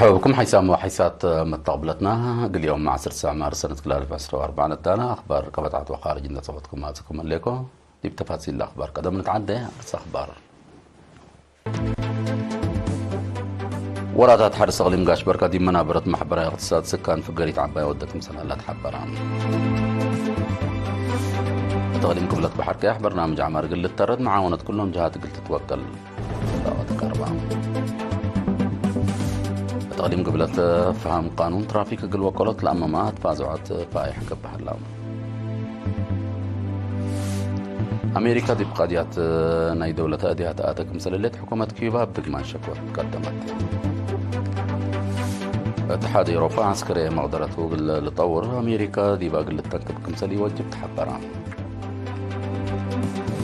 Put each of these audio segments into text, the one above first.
مرحبا بكم حيسام وحيسات متقبلتنا قل يوم مع 10 مارس سنة 2024 الدانا أخبار قبطعة وخارج إن صبتكم ما تكم لكم دي بتفاصيل الأخبار قدم نتعدى أرس أخبار وراتات حرس أغليم قاش بركة دي منابرة محبرة اقتصاد سكان في قرية عباية ودت مسلالات حبران تغليم قبلت بحر كيح برنامج عمار قل الترد معاونة كلهم جهات قل تتوكل ضاغط كربان تقديم قبلت فهم قانون ترافيك قل وكولت الأمامات فازعت فايح قبها اللام أمريكا دي بقاديات ناي دولة أديها تآتك مسللت حكومة كيوبا بدقمان شكوى قدمت اتحاد أوروبا عسكرية مقدرته قل لطور أمريكا دي باقل التنكب كمسلي وجب تحبران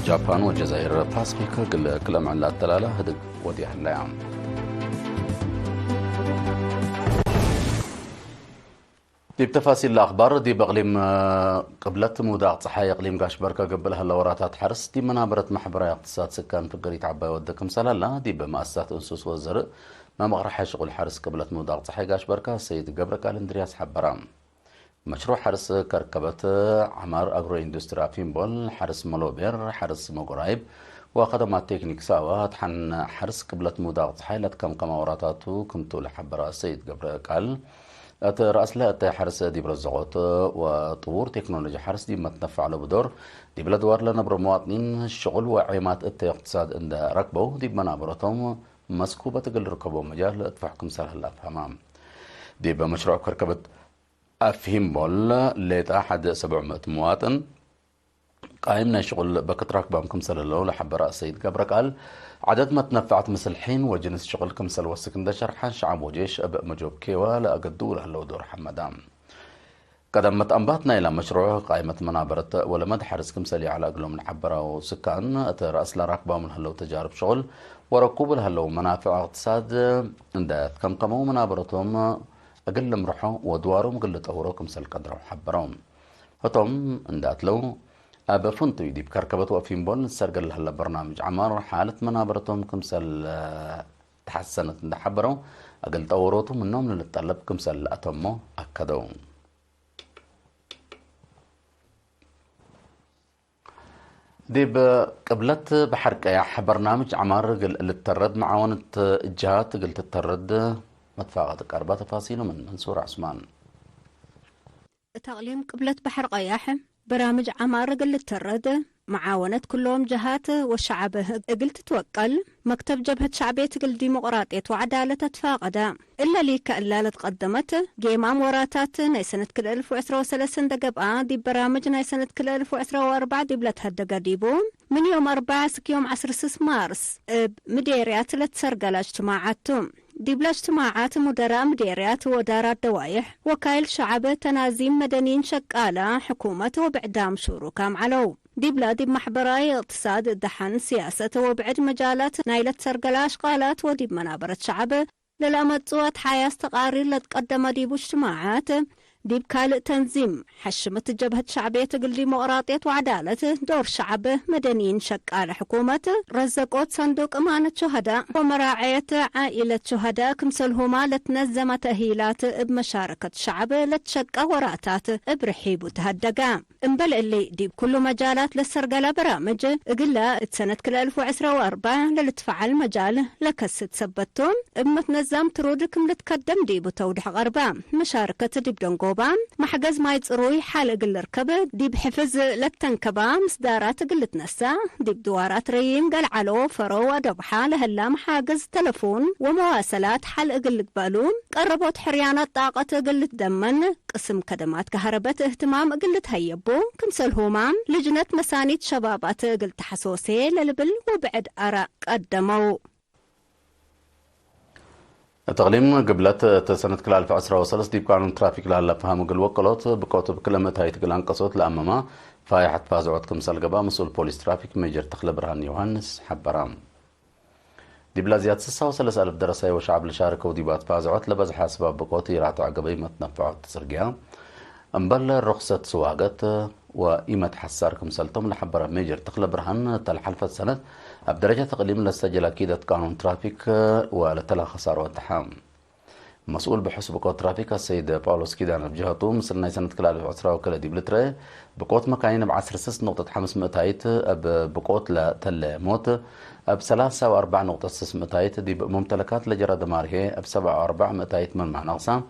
جابان والجزائر باسفيكا قل كلام عن لا التلالة هدق وديها الليام دي بتفاصيل الأخبار دي بغليم قبلت موداع صحايا قليم قاش بركة قبلها اللوراتات حرس دي منابرة محبرة اقتصاد سكان في قرية عباية ودكم سلالة دي بمؤسسات أنسوس والزرق ما مغرح شغل حرس قبلت موداع صحايا قاش بركة السيد قبرك الاندرياس حبرام مشروع حرس كركبت عمار أغرو اندسترا فيمبول حرس ملوبير حرس مقرايب وخدمات تكنيك ساوات حن حرس قبلت موداع صحايا لتكم كموراتاتو كنتو لحبرة السيد قبرك رأس لا حرس دي برزقات وطور تكنولوجيا حرس دي متنفع على بدور دي بلاد وارلا نبر مواطنين الشغل وعيمات اقتصاد عند ركبه دي بنابرتهم مسكوبة تقل ركبوا مجال ادفعكم سهل الأفهام دي بمشروع كركبة أفهم بول ليت أحد 700 مواطن قائمنا شغل بكتراك بامكم سلالو لحب رأس سيد قبرك قال عدد ما تنفعت مثل حين وجنس شغل كمسل والسكندة شرحا شعب وجيش أبق مجوب كيوا لأقدو له لو دور حمدام قدمت أنباتنا إلى مشروع قائمة منابرة ولمد حرس كمسلي على أقلهم الحبرة وسكان رأس لراكبة من هلو تجارب شغل وركوب هلو منافع اقتصاد اندات كم قموا منابرتهم أقل مرحو ودوارهم قل تطوروا كمسل قدروا حبرهم هتم اندات لو بفنتو يدي بكركبت وفين بول سرقل هلا برنامج عمار حالة منابرتهم كمسل تحسنت حبروا أقل طوروتهم منهم للطلب كمسل أتمو أكدوا دي قبلت بحركة برنامج عمار قل الترد معاونة الجهات قلت الترد متفاقدك 4 تفاصيل من منصور عثمان تقليم قبلت بحر قياح برامج عمار قل الترد معاونة كلهم جهات والشعب قلت توكل مكتب جبهة شعبية قل ديمقراطية وعدالة تفاقدا إلا ليك إلا لتقدمت جيمام وراتات ناي سنة كل 1023 دقبقى دي برامج ناي سنة كل 1024 دي بلتها دقاديبو من يوم 4 يوم 10 مارس مديريات لتسرقل اجتماعاتهم دي بلا اجتماعات مدراء مديريات وإدارات دوايح وكايل شعب تنازيم مدنيين شقالة حكومة وبعدام شروكام علو دي بلادي بمحبراي اقتصاد دحن سياسة وبعد مجالات نايلة سرقلاش قالات ودي بمنابرة شعب للأمتصوات حياة تقارير لتقدم دي باجتماعات دي بكالئ تنظيم حشمة جبهة شعبية تقل ديمقراطية وعدالة دور شعب مدنيين شقال حكومة رزقوت صندوق أمانة شهداء ومراعية عائلة شهداء كمسلهما لتنزم تأهيلات بمشاركة شعب لتشقى وراتات برحيب وتهدقا انبل اللي دي بكل مجالات للسرقلة برامج قلا سنة كل 1024 للتفعل مجال لكس تثبتون بمتنزم ترودكم لتقدم دي بتوضح غربا مشاركة دي بدنقو محجز ما يتصروي حال قل ركبه دي بحفز للتنكبة مصدارات قلت نسا دي بدوارات ريم قل علو فرو ودبحة لهلا محاجز تلفون ومواصلات حال قل قبالون قربت حريانات طاقة قلت دمن قسم كدمات كهربت اهتمام قلت هيبو كمسلهما لجنة مسانيد شبابات قلت حسوسي للبل وبعد أراء قدموا تقليم قبلت سنة كل 2010 دي بقانون ترافيك لهلا فهم قل وكلات بكتب كلمة هاي تقل انقصت لأمامها فايحة فازعت كمسال قبا مسؤول بوليس ترافيك ميجر تخلى برهان يوهانس حبرام دي بلا زيادة 36,000 دراسة وشعب لشاركة وديبات فازعت لبزح أسباب بقوتي راتو عقبي متنفعات تسرقيا انبل رخصة سواقة وإيمة حسار كمسالتم لحبرة ميجر تخلى برهان تلحلفة سنة بدرجة تقليم للسجل أكيدة قانون ترافيك ولتلا خسارة والتحام مسؤول بحسب بقوة ترافيك السيد باولوس كيدان بجهته مصرنا سنة كلال عسرة وكلا دي بلترة بقوة مكاين بعصر 6.5 بقوة لتل موت ب3 و4.6 دي بممتلكات لجرى دماريه ب7 و4 من معناصة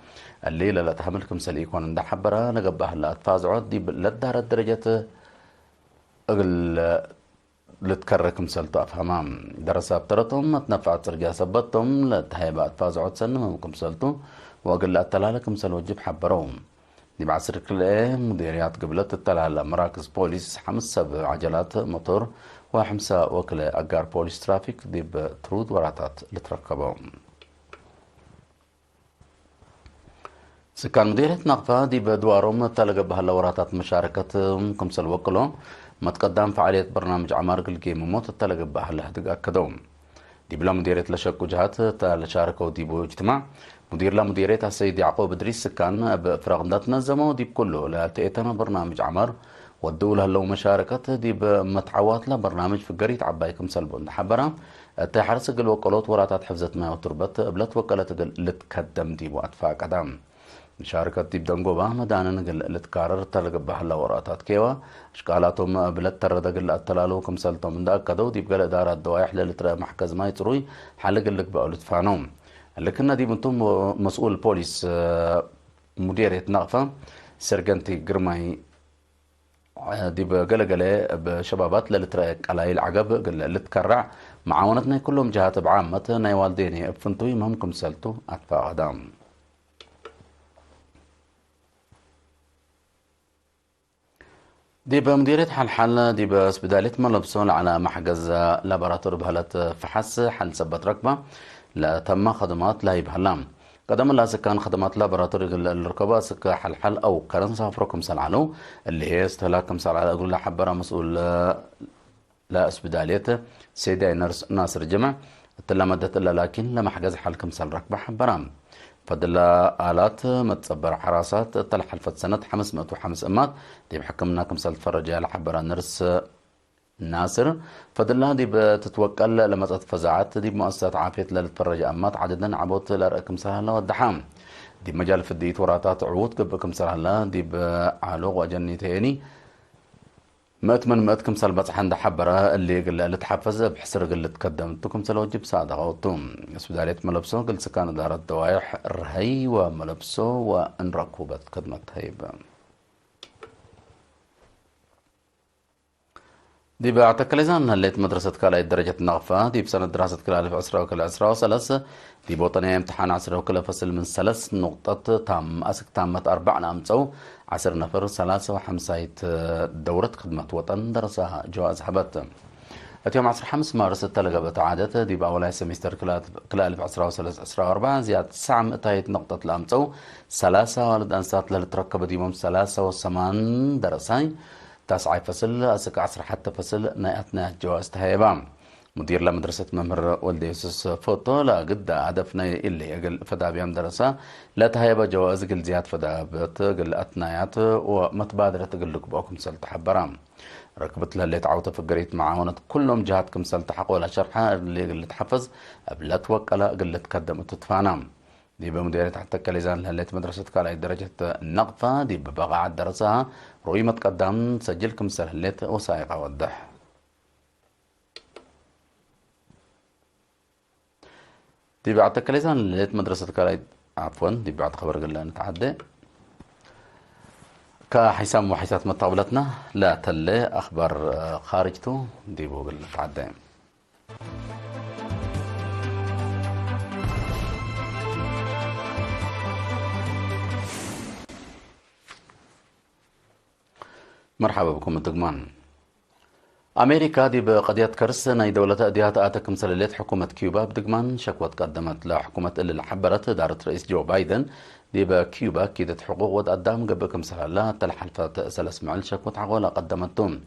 الليلة لا تحملكم سليكون عند حبرة لقبها لا تفازعوا دي للدار الدرجة أقل لتكركم سلطة أفهمام درسة بترتم تنفعت ترجع سبتم لتهيبات فازعوا تسنم ممكن سلطو وأقل التلالكم سلوجب حبروم دي بعصر كل مديريات قبلت التلالة مراكز بوليس 5 عجلات موتور و5 وكلة أقار بوليس ترافيك دي بترود وراتات لتركبهم سكان مديرية نقفة دي بدوارهم تلقى بهالوراتات مشاركة كمسل وكلو ما تقدم فعالية برنامج عمار قلقي مموت تلقى بهالهدق أكدوم دي بلا مديرية لشك وجهات تلشاركوا دي بو اجتماع مدير لا مديرية السيد يعقوب إدريس سكان بفراغندات نظموا دي بكله لتأتنا برنامج عمار والدولة لو مشاركة دي بمتعوات لا برنامج في قرية عباي كمسل بون حبرة تحرس قل وقلوت وراتات حفظت ما وتربت بلت وكالة لتقدم دي وأدفاع قدام مشاركة ديب دنقوبا مدانا نقل لتكارر تلقى بحلا وراتات كيوا اشكالاتهم بلد ترد قل التلالو كمسلتهم من داك كدو ديب قل ادارة دوايح للترى محكز ما يتروي حلق لك بقى لتفانوم لكن ديب انتم مسؤول بوليس مديرية نقفة سرقنتي قرماي ديب قل قل بشبابات للترى قلايل عقب قل لتكرع معاونتنا كلهم جهات بعامة ناي والديني بفنتوي مهم كمسلتو اتفا غدام دي بمديرية حل دي بسبدالية ملبسون على محجز لابراتور بهلت فحص حل سبت ركبة لا تم خدمات لا يبهلام قدم الله سكان خدمات لابراتور الركبة سك حل أو قرن سافركم سلعلو اللي هي استهلاكم سلعلو أقول حبرة مسؤول لا اسبدالية سيدة ناصر جمع تلمدت إلا لكن لما حجز حلكم سل ركبة حبرام فضل آلات متصبر حراسات طلع حلفت سنة 505 أمات دي بحكمنا كمسال تفرج على حبرا نرس ناصر فضل دي بتتوكل لما تتفزعات دي بمؤسسات عافية للتفرج أمات عددا عبوت لرأكم سهلا والدحام دي مجال في الديت وراتات عود قبكم سهلا دي بعلوغ وجني تاني مأتكم سلبت عند حبرة اللي تحفز بحسر قل تقدمتكم سلوجب ساعة غوتوم سوداليت ملبسو قل سكان دار الدوايح الرهي وملبسو وان ركوبت خدمة هيبة دي بعتكليزان هليت مدرسة كالاي درجة نغفة دي بسنة دراسة كلا ألف عسرة وكلا عسرة وثلاثة دي بوطنية امتحان عسرة وكلا فصل من 3 تام أسك تامت 4 أمتو 10 نفر 3 و5 دورة خدمة وطن درسها جواز حبت اليوم 5 مارس تلقى بتعادة دي بأولاي سميستر كلا ألف عسرة وثلاثة عسرة و4 زيادة 9 نقطة الأمتو 3 والد أنسات للتركب ديمهم 3 و8 درساي 9 فصل أسك 10 حتى فصل نايتنا جواز تهيبام مدير لمدرسة ممر ولدي يوسف فوتو لا قد هدفنا اللي يقل فدا بيام درسة لا تهيبا جواز قل زياد فدا بتقل أتنايات ومتبادرة تقل لك بأكم سلت حبرام ركبت لها اللي تعوت في قريت معاونة كلهم جهاتكم سلت حق ولا شرحة اللي قل تحفظ قبل توكل قل تقدم وتتفانام دي بمديرية حتى كاليزان اللي مدرسة كالاي درجة النقفة دي ببقى درسها رؤية متقدم سجلكم سهلت وسائق وضح دي بعد تكليزان لقيت مدرسة كالاي عفوا دي بعد خبر قلنا نتعدى كحسام وحسات مطاولتنا لا تلي أخبار خارجته دي بوغل نتعدى مرحبا بكم الدقمان أمريكا دي بقضية كرس ناي دولة أديات آتكم سلالات حكومة كيوبا بدقمان شكوى تقدمت لحكومة اللي حبرت دارت رئيس جو بايدن دي بكيوبا كيدت حقوق وتقدم قبكم سلالات تلحلفة سلس معل شكوى عقولة قدمتهم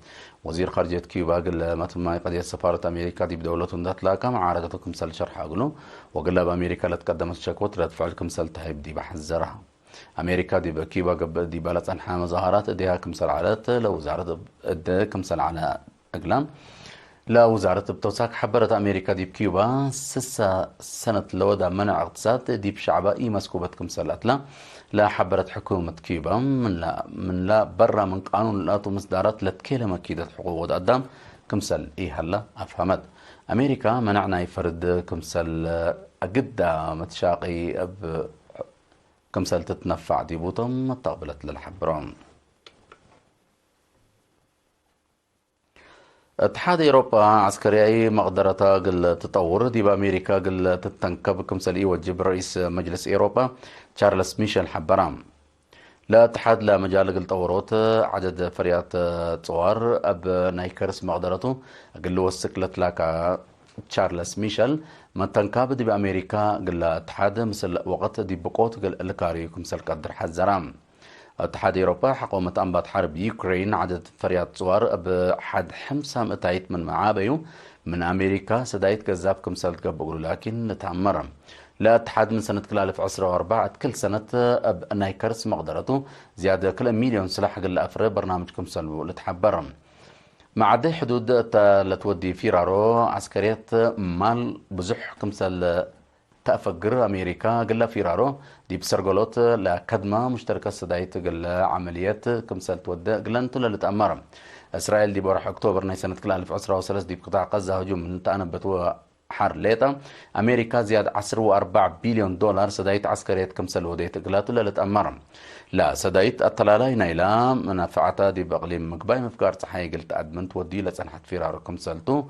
وزير خارجية كيوبا قل متما قضية سفارة أمريكا دي بدولة ذات لاكا مع عرقتكم سل شرح أقولو وقل بأمريكا لتقدمت شكوى تفعلكم سل تهيب دي بحزرها أمريكا دي بكيوبا قبل دي بلت أنحاء مظاهرات ديها كمسل على لو زارت كمسل على أقلام لا وزارة بتوساك حبرت أمريكا دي بكيوبا سنة لودا منع اقتصاد دي بشعبها إي مسكوبتكم سلات لا حبرت حكومة كيوبا من لا برا من قانون لا مصدرات لتكيلة مكيدة حقوق قدام كمسل إيه هلا أفهمت أمريكا منعنا يفرد كمسل أجدا متشاقي كمسل تتنفع دي بوطم طابلت للحبران اتحاد اوروبا عسكري مقدرة قل تطور دي بامريكا قل تتنكب كمسل يوجب رئيس مجلس اوروبا تشارلز ميشيل حبرام لا اتحاد لا مجال قل طوروت عدد فريات صوار اب نايكرس مقدرته قل وسكلت لك تشارلز ميشيل ما تنكب دي بامريكا قل اتحاد مثل وقت دي بقوت قل الكاري كمسل قدر حزرام اتحاد اوروبا حكومة انبات حرب يوكرين عدد فريات صور بحد حمسة متايت من معابيو من امريكا سدايت كذاب كمسال تقبقوا لكن نتعمر لا اتحاد من سنة كلا 2004 كل سنة اب نايكرس مقدرته زيادة كل مليون سلاح قل افري برنامج كمسال لتحبرم مع دي حدود لتودي فيرارو عسكريات مال بزح كمسال تأفجر أمريكا قل فيرارو دي بسرقلوت لكدمة مشتركة سدايت قل عمليات كمسال تودى قل انتو لتأمر إسرائيل دي بورح أكتوبر ناي سنة كلا 2013 دي بقطاع غزة هجوم من تأنبت حار ليتا أمريكا زياد 14 بليون دولار سدايت عسكريات كمسال وديت قلاتو لتأمر لا سدايت الطلالة نايلا منافعتا دي بأقليم مقباي مفكار صحي قلت أدمن تودي لسنحت فيرارو كمسالتو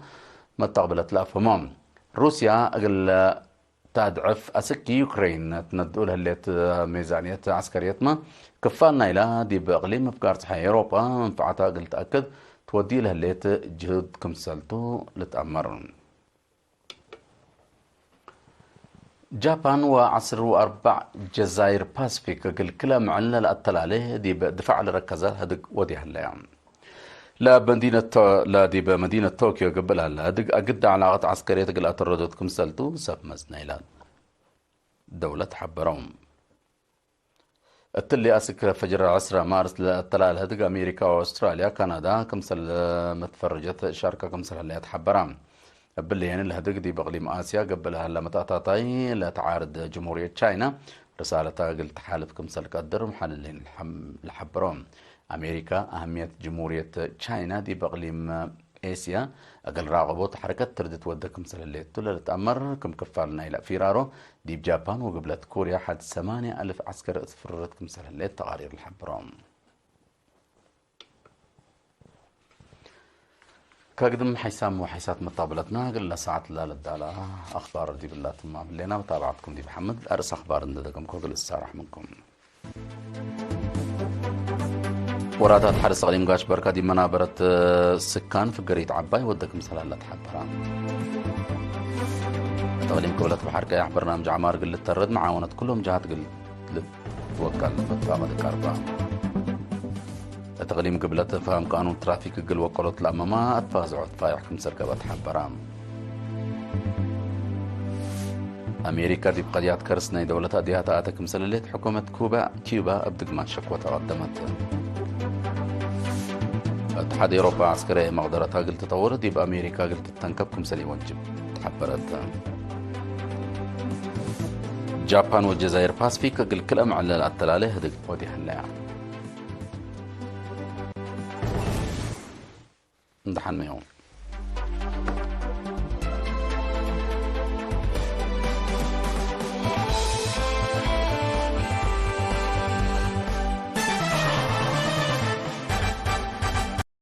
ما تقبلت لأفهمهم روسيا قل تضعف أسكي يوكرين تندول هلت ميزانية عسكريتنا كفالنا إلى دي بأقليم أفكار صحيح أوروبا منفعتها قلت أكد تودي لهلت جهد كمسلتو لتأمر جابان وعصر وأربع جزائر باسفيك قل كلا معلنا لأطلع دي بدفع لركزة هدق ودي هلا لا دي بمدينة طوكيو قبلها لا دق أقد علاقات عسكرية قل أتردد كمسلتو سب مزنيلان دولة حبرهم التلي أسك فجر العصر مارس للطلال هدق أمريكا وأستراليا كندا كمسل متفرجت شاركة كمسل اللي يتحبرام باللي يعني الهدق دي بقليم آسيا قبلها لما تأتاطي لا تعارض جمهورية تشاينا رسالتها قلت حالف كمسل قدر محللين الحبرام أمريكا أهمية جمهورية تشاينا دي بقليم آسيا أقل راغبوت حركة تردت ودكم سلاليت تلا تأمر كم كفالنا إلى فيرارو دي بجابان وقبلت كوريا حد 8,000 عسكر اتفررتكم سلاليت تقارير الحبرام كقدم حيسام وحيسات مطابلتنا قلنا ساعة لا للدالة أخبار دي بالله تمام لنا وطابعتكم دي محمد أرس أخبار نددكم كوكل السارح منكم وراتات حرس غليم قاش بركة دي منابرة السكان في قرية عباي ودكم سلالة حبران تغليم كولت بحركة يح برنامج عمار قل الترد معاونة كلهم جهات قل توكل فتفاهم دكاربا تغليم قبلت فهم قانون ترافيك قل وقلت الأمامات أتفازعوا تفايحكم سرقبت حبران أمريكا دي بقضيات كرسنا دولتها ديها آتكم سلالة حكومة كيوبا أبدق ما شكوى تقدمت اتحاد اوروبا عسكري مقدرتها قلت تطور دي بامريكا قلت تنكبكم سلي وجب تحبرت جابان والجزائر باسفيك قل كلام على التلاله هدق ودي حلا ندحن يوم